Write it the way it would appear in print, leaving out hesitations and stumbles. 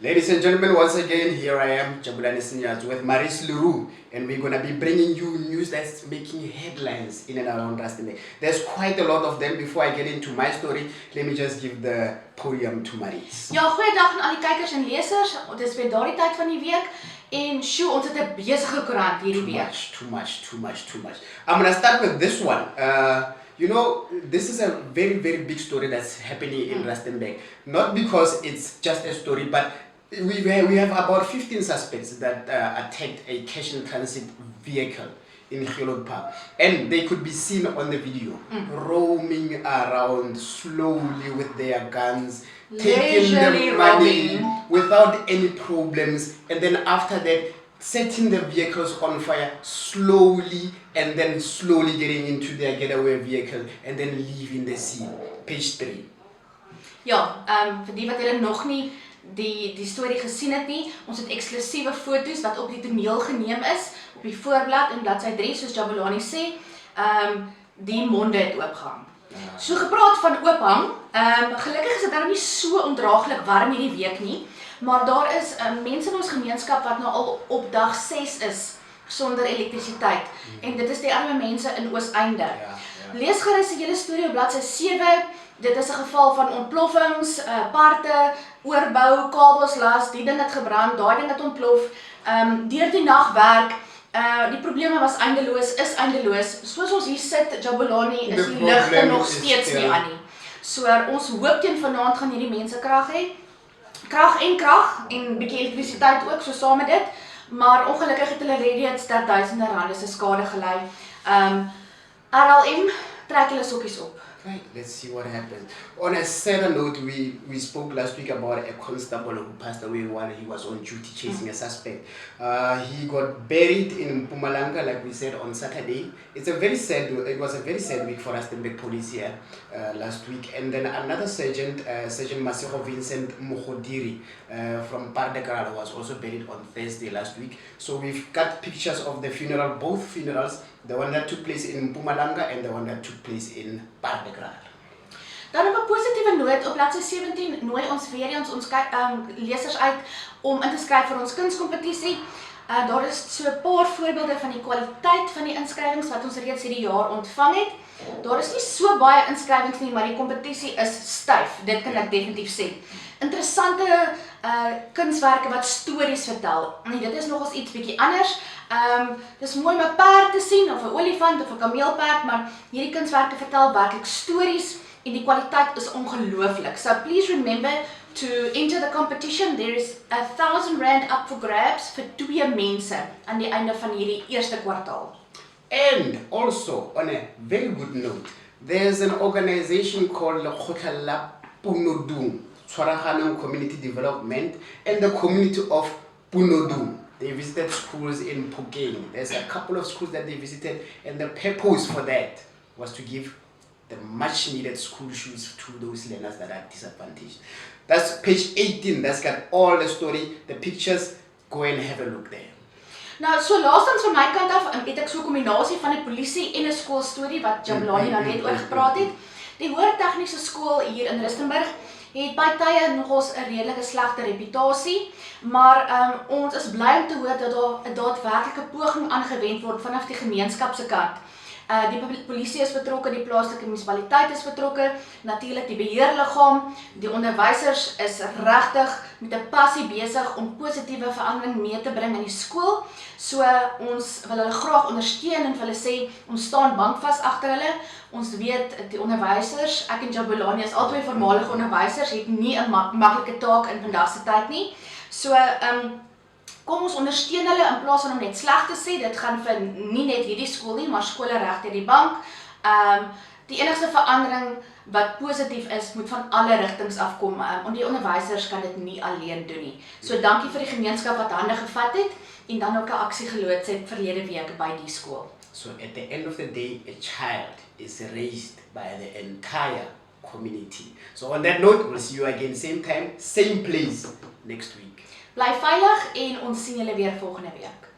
Ladies and gentlemen, once again, here I am, Jabulani Sinyas, with Maris Leroux, and we're going to be bringing you news that's making headlines in and around Rustenburg. There's quite a lot of them. Before I get into my story, let me just give the podium to Maris. Ja, goeiedag aan al die kykers en lesers. Dit is weer daardie tyd van die week en sjoe, ons het 'n besige koerant hierdie week. Too much. I'm going to start with this one. You know, this is a very big story that's happening in Rustenburg. Not because it's just a story, but we have about 15 suspects that attacked a cash in transit vehicle in Gelot Park, and they could be seen on the video roaming around slowly with their guns, taking the money without any problems, and then after that setting the vehicles on fire slowly, and then slowly getting into their getaway vehicle and then leaving the scene. Page 3. Ja, vir die wat julle nog nie die storie gesien het nie, ons het eksklusiewe foto's wat op die toneel geneem is op die voorblad in bladsy 3, soos Jabulani sê. Die monde het oopgehang. So gepraat van oophang, gelukkig is dit nou nie so ondraaglik warm hierdie week nie, maar daar is mense in ons gemeenskap wat nou al op dag 6 is sonder elektrisiteit, en dit is die arme mense in Oosteinde. Lees gerus die hele storie op bladsy 7. Dit is 'n geval van ontploffings, parte, oorbou, kabels las, die ding het gebrand, daai ding het ontplof. Deur die nagwerk, die probleme was eindeloos, is eindeloos. Soos ons hier sit, Jabulani, is die ligte nog steeds nie aan nie. So ons hoop teen vanaand gaan hierdie mense krag hê. Krag en bietjie elektrisiteit ook, so saam met dit. Maar ongelukkig het hulle reeds duisende rande se skade gelei. RLM trek hulle sokkies op. Right, let's see what happens. On a sadder note, we spoke last week about a constable who passed away while he was on duty chasing a suspect. He got buried in Mpumalanga, like we said, on Saturday. It was a very sad week for Rustenburg Police here last week. And then another sergeant, Sergeant Masego Vincent Mogodiri from Pardekara, was also buried on Thursday last week. So we've got pictures of the funeral, both funerals, the one that took place in Mpumalanga and the one that took place in Pardekara. Dan op 'n positiewe noot, op bladsy 17 nooi ons weer eens ons lesers uit om in te skryf vir ons kunskompetisie. Daar is so 'n paar voorbeelde van die kwaliteit van die inskrywings wat ons reeds hierdie jaar ontvang het. Daar is nie so baie inskrywings nie, maar die kompetisie is styf. Dit kan ek definitief sê. Interessante kunswerke wat stories vertel. Nee, dit is nogals iets bietjie anders. Dis mooi om 'n perd te sien, of 'n olifant, of 'n kameelperd, maar hierdie kunswerke vertel werklik stories en die kwaliteit is ongelooflik. So please remember to enter the competition. There is R1,000 up for grabs vir 2 mense aan die einde van hierdie eerste kwartaal. And also, on a very good note, there's an organization called Lekgotla la Punodung, Tshwaraganong Community Development, and the community of Punodung. They visited schools in Phokeng. There's a couple of schools that they visited, and the purpose for that was to give the much needed school shoes to those learners that are disadvantaged. That's page 18. That's got all the story, the pictures. Go and have a look there. Nou, so laastens van my kant af, het ek so 'n kombinasie van 'n polisie en 'n skoolstorie wat Jabulani nou net oor gepraat het. Die Hoër Tegniese Skool hier in Rustenburg het by tye nogals 'n redelike slegte reputasie, maar ons is bly om te hoor dat daar 'n daadwerklike poging aangewend word vanaf die gemeenskap se kant. Die polisie is betrokke, die plaaslike munisipaliteit is betrokke, natuurlik die beheerliggaam, die onderwysers is regtig met 'n passie besig om positiewe verandering mee te bring in die skool. So ons wil hulle graag ondersteun en vir hulle sê, ons staan bankvas agter hulle. Ons weet die onderwysers, ek en Jabulani is albei voormalige onderwysers, het nie 'n maklike taak in vandag se tyd nie. So kom ons ondersteun hulle in plaas van om net sleg te sê. Dit gaan vir nie net hierdie skool nie, maar skole reg deur die bank. Die enigste verandering wat positief is, moet van alle rigtings afkom. Die onderwysers kan dit nie alleen doen nie. So dankie vir die gemeenskap wat hande gevat het en dan ook 'n aksie geloods het verlede week by die skool. So at the end of the day, a child is raised by the entire community. So on that note, we'll see you again same time, same place next week. Bly veilig en ons sien julle weer volgende week.